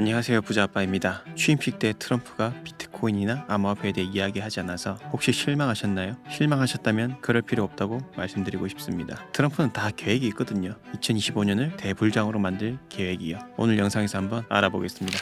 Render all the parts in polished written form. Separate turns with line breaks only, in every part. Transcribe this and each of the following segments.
안녕하세요, 부자아빠입니다. 취임식 때 트럼프가 비트코인이나 암호화폐에 대해 이야기하지 않아서 혹시 실망하셨나요? 실망하셨다면 그럴 필요 없다고 말씀드리고 싶습니다. 트럼프는 다 계획이 있거든요. 2025년을 대불장으로 만들 계획이요. 오늘 영상에서 한번 알아보겠습니다.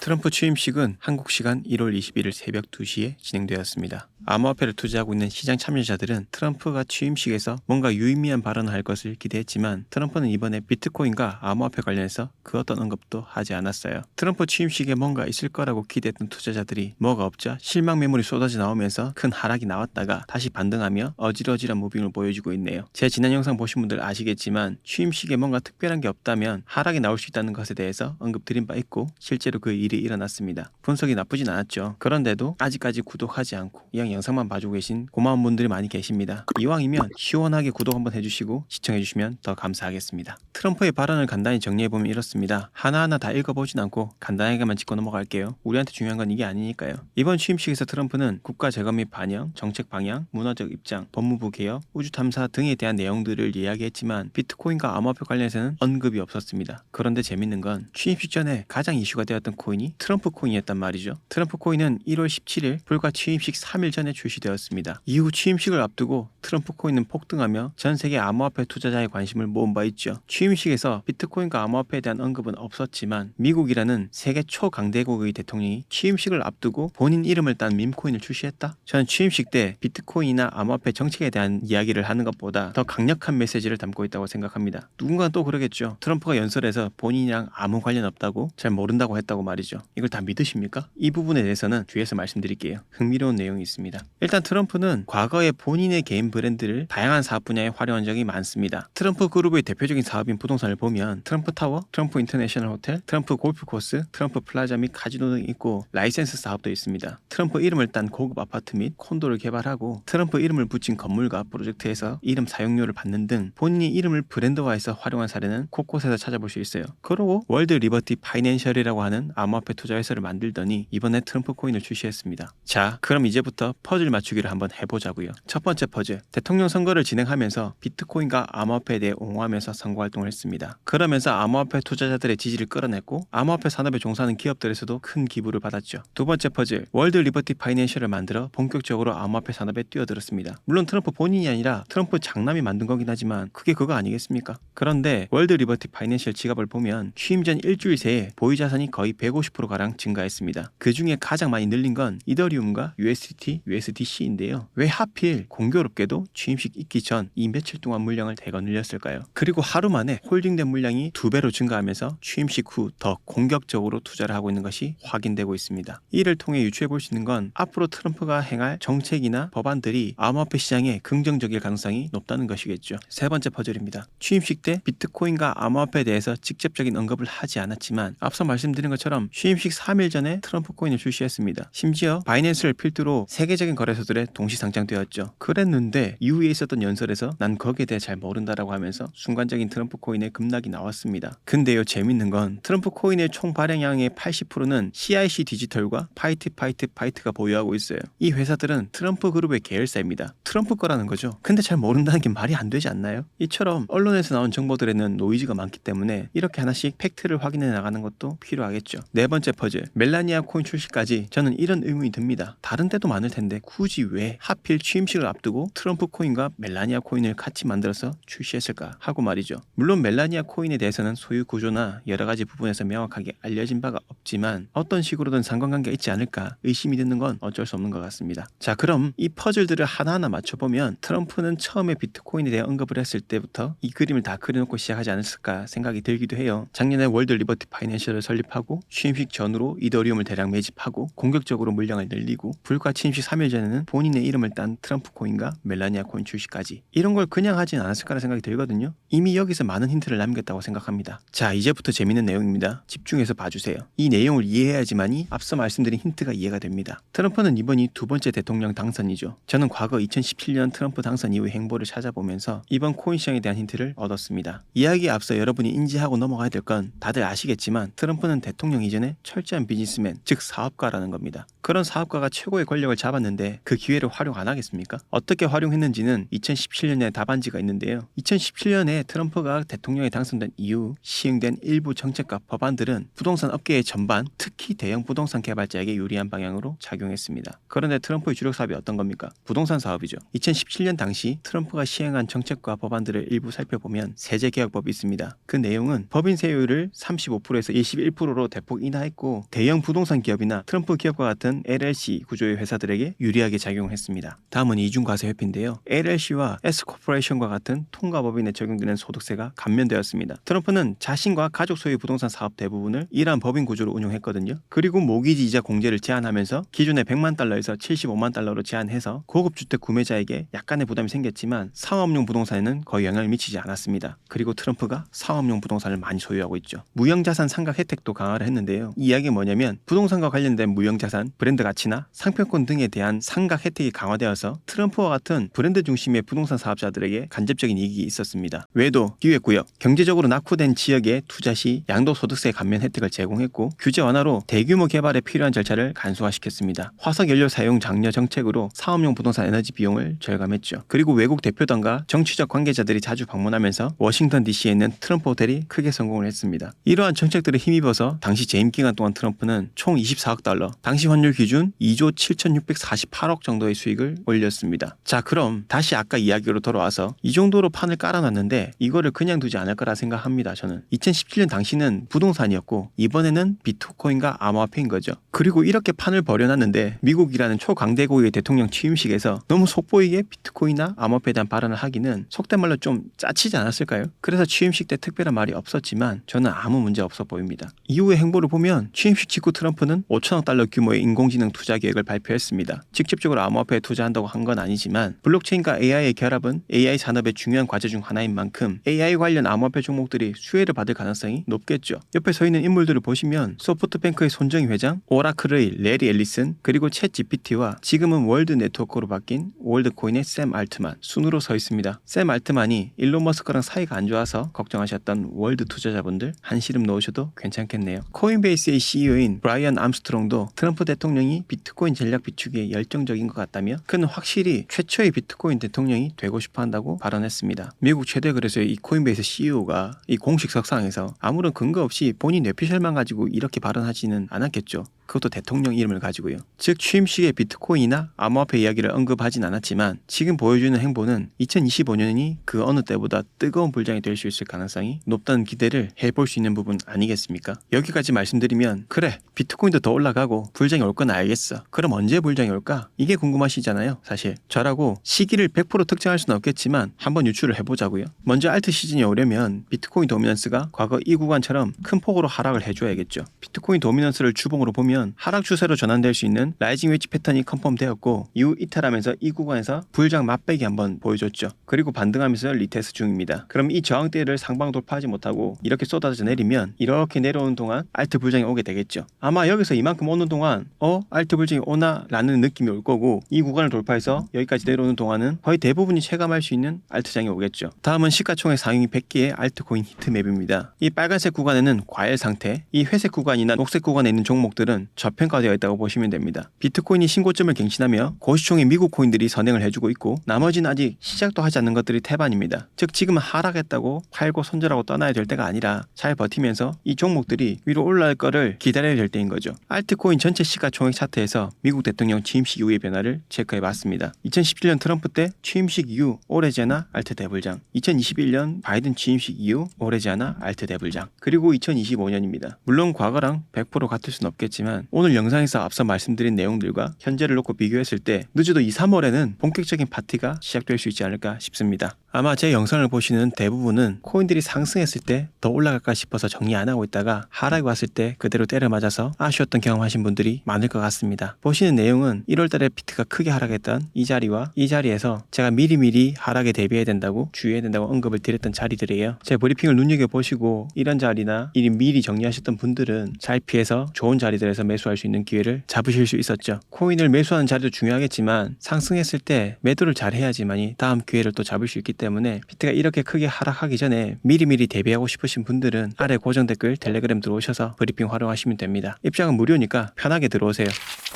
트럼프 취임식은 한국 시간 1월 21일 새벽 2시에 진행되었습니다. 암호화폐를 투자하고 있는 시장 참여자들은 트럼프가 취임식에서 뭔가 유의미한 발언을 할 것을 기대했지만 트럼프는 이번에 비트코인과 암호화폐 관련해서 그 어떤 언급도 하지 않았어요. 트럼프 취임식에 뭔가 있을 거라고 기대했던 투자자들이 뭐가 없자 실망 매물이 쏟아져 나오면서 큰 하락이 나왔다가 다시 반등하며 어질어질한 무빙을 보여주고 있네요. 제 지난 영상 보신 분들 아시겠지만 취임식에 뭔가 특별한 게 없다면 하락이 나올 수 있다는 것에 대해서 언급드린 바 있고 실제로 그 일이 일어났습니다. 분석이 나쁘진 않았죠. 그런데도 아직까지 구독하지 않고 이왕 영상만 봐주고 계신 고마운 분들이 많이 계십니다. 이왕이면 시원하게 구독 한번 해주시고 시청해주시면 더 감사하겠습니다. 트럼프의 발언을 간단히 정리해보면 이렇습니다. 하나하나 다 읽어보진 않고 간단하게만 짚고 넘어갈게요. 우리한테 중요한 건 이게 아니니까요. 이번 취임식에서 트럼프는 국가 재건 및 반영, 정책 방향, 문화적 입장, 법무부 개혁, 우주 탐사 등에 대한 내용들을 이야기했지만 비트코인과 암호화폐 관련해서는 언급이 없었습니다. 그런데 재밌는 건 취임식 전에 가장 이슈가 되었던 코인이 트럼프 코인이었단 말이죠. 트럼프 코인은 1월 17일 불과 취임식 3일 전에 출시되었습니다. 이후 취임식을 앞두고 트럼프 코인은 폭등하며 전 세계 암호화폐 투자자의 관심을 모은 바 있죠. 취임식에서 비트코인과 암호화폐에 대한 언급은 없었지만 미국이라는 세계 초강대국의 대통령이 취임식을 앞두고 본인 이름을 딴 밈코인을 출시했다? 저는 취임식 때 비트코인이나 암호화폐 정책에 대한 이야기를 하는 것보다 더 강력한 메시지를 담고 있다고 생각합니다. 누군가 또 그러겠죠. 트럼프가 연설에서 본인이랑 아무 관련 없다고 잘 모른다고 했다고 말이죠. 이걸 다 믿으십니까? 이 부분에 대해서는 뒤에서 말씀드릴게요. 흥미로운 내용이 있습니다. 일단 트럼프는 과거에 본인의 개인 브랜드를 다양한 사업 분야에 활용한 적이 많습니다. 트럼프 그룹의 대표적인 사업인 부동산을 보면 트럼프 타워, 트럼프 인터내셔널 호텔, 트럼프 골프 코스, 트럼프 플라자 및 카지노 등이 있고 라이센스 사업도 있습니다. 트럼프 이름을 딴 고급 아파트 및 콘도를 개발하고 트럼프 이름을 붙인 건물과 프로젝트에서 이름 사용료를 받는 등 본인이 이름을 브랜드화해서 활용한 사례는 곳곳에서 찾아볼 수 있어요. 그러고 월드 리버티 파이낸셜이라고 하는 암호화폐 투자 회사를 만들더니 이번에 트럼프 코인을 출시했습니다. 자, 그럼 이제부터 퍼즐 맞추기를 한번 해보자고요. 첫 번째 퍼즐, 대통령 선거를 진행하면서 비트코인과 암호화폐에 대해 옹호하면서 선거활동을 했습니다. 그러면서 암호화폐 투자자들의 지지를 끌어냈고 암호화폐 산업에 종사하는 기업들에서도 큰 기부를 받았죠. 두 번째 퍼즐, 월드 리버티 파이낸셜을 만들어 본격적으로 암호화폐 산업에 뛰어들었습니다. 물론 트럼프 본인이 아니라 트럼프 장남이 만든 거긴 하지만 그게 그거 아니겠습니까? 그런데 월드 리버티 파이낸셜 지갑을 보면 취임 전 일주일 새에 보유 자산이 거의 150%가량 증가했습니다. 그 중에 가장 많이 늘린 건 이더리움과 USDT, USDC인데요. 왜 하필 공교롭게도 취임식 있기 전 이 며칠 동안 물량을 대거 늘렸을까요? 그리고 하루 만에 홀딩된 물량이 2배로 증가하면서 취임식 후 더 공격적으로 투자를 하고 있는 것이 확인되고 있습니다. 이를 통해 유추해 볼 수 있는 건 앞으로 트럼프가 행할 정책이나 법안들이 암호화폐 시장에 긍정적일 가능성이 높다는 것이겠죠. 세 번째 퍼즐입니다. 취임식 때 비트코인과 암호화폐에 대해서 직접적인 언급을 하지 않았지만 앞서 말씀드린 것처럼 취임식 3일 전에 트럼프 코인을 출시했습니다. 심지어 바이낸스를 필두로 세계적인 거래소들에 동시 상장되었죠. 그랬는데 이후에 있었던 연설에서 난 거기에 대해 잘 모른다라고 하면서 순간적인 트럼프 코인의 급락이 나왔습니다. 근데요, 재밌는 건 트럼프 코인의 총 발행량의 80%는 CIC 디지털과 파이트가 보유하고 있어요. 이 회사들은 트럼프 그룹의 계열사입니다. 트럼프 거라는 거죠. 근데 잘 모른다는 게 말이 안 되지 않나요? 이처럼 언론에서 나온 정보들에는 노이즈가 많기 때문에 이렇게 하나씩 팩트를 확인해 나가는 것도 필요하겠죠. 네 번째 퍼즐, 멜라니아 코인 출시까지 저는 이런 의문이 듭니다. 다른 데도 많을 텐데 굳이 왜 하필 취임식을 앞두고 트럼프 코인과 멜라니아 코인을 같이 만들어서 출시했을까 하고 말이죠. 물론 멜라니아 코인에 대해서는 소유 구조나 여러 가지 부분에서 명확하게 알려진 바가 없지만 어떤 식으로든 상관관계가 있지 않을까 의심이 드는 건 어쩔 수 없는 것 같습니다. 자, 그럼 이 퍼즐들을 하나하나 맞춰보면 트럼프는 처음에 비트코인에 대해 언급을 했을 때부터 이 그림을 다 그려놓고 시작하지 않았을까 생각이 들기도 해요. 작년에 월드 리버티 파이낸셜을 설립하고 취임식 전후로 이더리움을 대량 매집하고 공격적으로 물량을 늘리고 불과 취임식 3일 전에는 본인의 이름을 딴 트럼프 코인과 멜라니아 코인 출시까지 이런 걸 그냥 하진 않았을 거라 생각이 들거든요. 이미 여기서 많은 힌트를 남겼다고 생각합니다. 자, 이제부터 재밌는 내용입니다. 집중해서 봐주세요. 이 내용을 이해해야지만이 앞서 말씀드린 힌트가 이해가 됩니다. 트럼프는 이번이 두 번째 대통령 당선이죠. 저는 과거 2017년 트럼프 당선 이후의 행보를 찾아보면서 이번 코인 시장에 대한 힌트를 얻었습니다. 이야기에 앞서 여러분이 인지하고 넘어가야 될 건 다들 아시겠지만 트럼프는 대통령 이전에 집안의 철저한 비즈니스맨, 즉 사업가라는 겁니다. 그런 사업가가 최고의 권력을 잡았는데 그 기회를 활용 안 하겠습니까? 어떻게 활용했는지는 2017년에 답안지가 있는데요. 2017년에 트럼프가 대통령에 당선된 이후 시행된 일부 정책과 법안들은 부동산 업계의 전반, 특히 대형 부동산 개발자에게 유리한 방향으로 작용했습니다. 그런데 트럼프의 주력 사업이 어떤 겁니까? 부동산 사업이죠. 2017년 당시 트럼프가 시행한 정책과 법안들을 일부 살펴보면 세제개혁법이 있습니다. 그 내용은 법인 세율을 35%에서 21%로 대폭 인하했고 대형 부동산 기업이나 트럼프 기업과 같은 LLC 구조의 회사들에게 유리하게 작용했습니다. 다음은 이중과세회피인데요. LLC와 S코퍼레이션과 같은 통과법인에 적용되는 소득세가 감면되었습니다. 트럼프는 자신과 가족 소유 부동산 사업 대부분을 이러한 법인 구조로 운용했거든요. 그리고 모기지 이자 공제를 제한하면서 기존의 100만 달러에서 75만 달러로 제한해서 고급 주택 구매자에게 약간의 부담이 생겼지만 상업용 부동산에는 거의 영향을 미치지 않았습니다. 그리고 트럼프가 상업용 부동산을 많이 소유하고 있죠. 무형자산 상각 혜택도 강화를 했는데요. 이 이야기는 뭐냐면 부동산과 관련된 무형자산, 브랜드 가치나 상표권 등에 대한 상각 혜택이 강화되어서 트럼프와 같은 브랜드 중심의 부동산 사업자들에게 간접적인 이익이 있었습니다. 외에도 기획구역, 경제적으로 낙후된 지역의 투자 시 양도소득세 감면 혜택을 제공했고 규제 완화로 대규모 개발에 필요한 절차를 간소화시켰습니다. 화석연료 사용 장려 정책으로 사업용 부동산 에너지 비용을 절감했죠. 그리고 외국 대표단과 정치적 관계자들이 자주 방문하면서 워싱턴 DC에 있는 트럼프 호텔이 크게 성공을 했습니다. 이러한 정책들을 힘입어서 당시 재임 기간 동안 트럼프는 총 24억 달러, 당시 환율 기준 2조 7,648억 정도의 수익을 올렸습니다. 자, 그럼 다시 아까 이야기로 돌아와서 이 정도로 판을 깔아놨는데 이거를 그냥 두지 않을 거라 생각합니다. 저는 2017년 당시는 부동산이었고 이번에는 비트코인과 암호화폐인 거죠. 그리고 이렇게 판을 벌여놨는데 미국이라는 초강대국의 대통령 취임식에서 너무 속보이게 비트코인이나 암호화폐에 대한 발언을 하기는 속된 말로 좀 짜치지 않았을까요? 그래서 취임식 때 특별한 말이 없었지만 저는 아무 문제 없어 보입니다. 이후의 행보를 보면 취임식 직후 트럼프는 5천억 달러 규모의 인공지능 투자 계획을 발표했습니다. 직접적으로 암호화폐에 투자한다고 한 건 아니지만 블록체인과 AI의 결합은 AI 산업의 중요한 과제 중 하나인 만큼 AI 관련 암호화폐 종목들이 수혜를 받을 가능성이 높겠죠. 옆에 서 있는 인물들을 보시면 소프트뱅크의 손정희 회장, 오라클의 레리 앨리슨, 그리고 챗 GPT와 지금은 월드 네트워크로 바뀐 월드코인의 샘 알트만 순으로 서 있습니다. 샘 알트만이 일론 머스크랑 사이가 안 좋아서 걱정하셨던 월드 투자자분들 한시름 놓으셔도 괜찮겠네요. 코인베이스의 CEO인 브라이언 암스트롱도 트럼프 대통령이 비트코인 전략 비축에 열정적인 것 같다며 그는 확실히 최초의 비트코인 대통령이 되고 싶어 한다고 발언했습니다. 미국 최대 거래소의 이 코인베이스 CEO가 이 공식 석상에서 아무런 근거 없이 본인 뇌피셜만 가지고 이렇게 발언하지는 않았겠죠. 그것도 대통령 이름을 가지고요. 즉 취임식에 비트코인이나 암호화폐 이야기를 언급하진 않았지만 지금 보여주는 행보는 2025년이 그 어느 때보다 뜨거운 불장이 될 수 있을 가능성이 높다는 기대를 해볼 수 있는 부분 아니겠습니까? 여기까지 말씀드리면 그래 비트코인도 더 올라가고 불장이 올 건 알겠어. 그럼 언제 불장이 올까? 이게 궁금하시잖아요. 사실 저라고 시기를 100% 특정할 수는 없겠지만 한번 유추를 해보자고요. 먼저 알트 시즌이 오려면 비트코인 도미넌스가 과거 이 구간처럼 큰 폭으로 하락을 해줘야겠죠. 비트코인 도미넌스를 주봉으로 보면 하락 추세로 전환될 수 있는 라이징 웨지 패턴이 컨펌되었고 이후 이탈하면서 이 구간에서 불장 맞배기 한번 보여줬죠. 그리고 반등하면서 리테스트 중입니다. 그럼 이 저항대를 상방 돌파하지 못하고 이렇게 쏟아져 내리면 이렇게 내려오는 동안 알트 불장이 오게 되겠죠. 아마 여기서 이만큼 오는 동안 알트 불장이 오나 라는 느낌이 올 거고 이 구간을 돌파해서 여기까지 내려오는 동안은 거의 대부분이 체감할 수 있는 알트장이 오겠죠. 다음은 시가총액 상위 100개의 알트코인 히트맵입니다. 이 빨간색 구간에는 과열 상태, 이 회색 구간이나 녹색 구간에 있는 종목들은 저평가되어 있다고 보시면 됩니다. 비트코인이 신고점을 갱신하며 고시총의 미국 코인들이 선행을 해주고 있고 나머지는 아직 시작도 하지 않는 것들이 태반입니다. 즉 지금은 하락했다고 팔고 손절하고 떠나야 될 때가 아니라 잘 버티면서 이 종목들이 위로 올라갈 거를 기다려야 될 때인 거죠. 알트코인 전체 시가총액 차트에서 미국 대통령 취임식 이후의 변화를 체크해봤습니다. 2017년 트럼프 때 취임식 이후 오래지 않아 알트 대불장, 2021년 바이든 취임식 이후 오래지 않아 알트 대불장, 그리고 2025년입니다. 물론 과거랑 100% 같을 순 없겠지만 오늘 영상에서 앞서 말씀드린 내용들과 현재를 놓고 비교했을 때 늦어도 2, 3월에는 본격적인 파티가 시작될 수 있지 않을까 싶습니다. 아마 제 영상을 보시는 대부분은 코인들이 상승했을 때 더 올라갈까 싶어서 정리 안 하고 있다가 하락이 왔을 때 그대로 때려 맞아서 아쉬웠던 경험하신 분들이 많을 것 같습니다. 보시는 내용은 1월달에 비트가 크게 하락했던 이 자리와 이 자리에서 제가 미리미리 하락에 대비해야 된다고 주의해야 된다고 언급을 드렸던 자리들이에요. 제 브리핑을 눈여겨보시고 이런 자리나 미리 정리하셨던 분들은 잘 피해서 좋은 자리들에서 매수할 수 있는 기회를 잡으실 수 있었죠. 코인을 매수하는 자리도 중요하겠지만 상승했을 때 매도를 잘 해야지만이 다음 기회를 또 잡을 수 있기 때문에 비트가 이렇게 크게 하락하기 전에 미리미리 대비하고 싶으신 분들은 아래 고정 댓글 텔레그램 들어오셔서 브리핑 활용하시면 됩니다. 입장은 무료니까 편하게 들어오세요.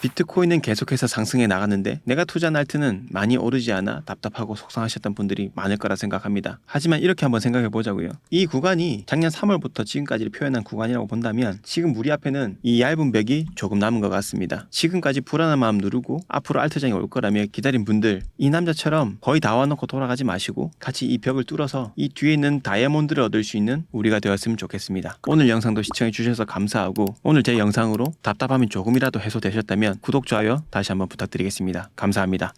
비트코인은 계속해서 상승해 나갔는데 내가 투자한 알트는 많이 오르지 않아 답답하고 속상하셨던 분들이 많을 거라 생각합니다. 하지만 이렇게 한번 생각해 보자고요. 이 구간이 작년 3월부터 지금까지를 표현한 구간이라고 본다면 지금 우리 앞에는 이 얇은 벽이 조금 남은 것 같습니다. 지금까지 불안한 마음 누르고 앞으로 알트장이 올 거라며 기다린 분들, 이 남자처럼 거의 다 와놓고 돌아가지 마시고 같이 이 벽을 뚫어서 이 뒤에 있는 다이아몬드를 얻을 수 있는 우리가 되었으면 좋겠습니다. 오늘 영상도 시청해 주셔서 감사하고 오늘 제 영상으로 답답함이 조금이라도 해소되셨다면 구독, 좋아요 다시 한번 부탁드리겠습니다. 감사합니다.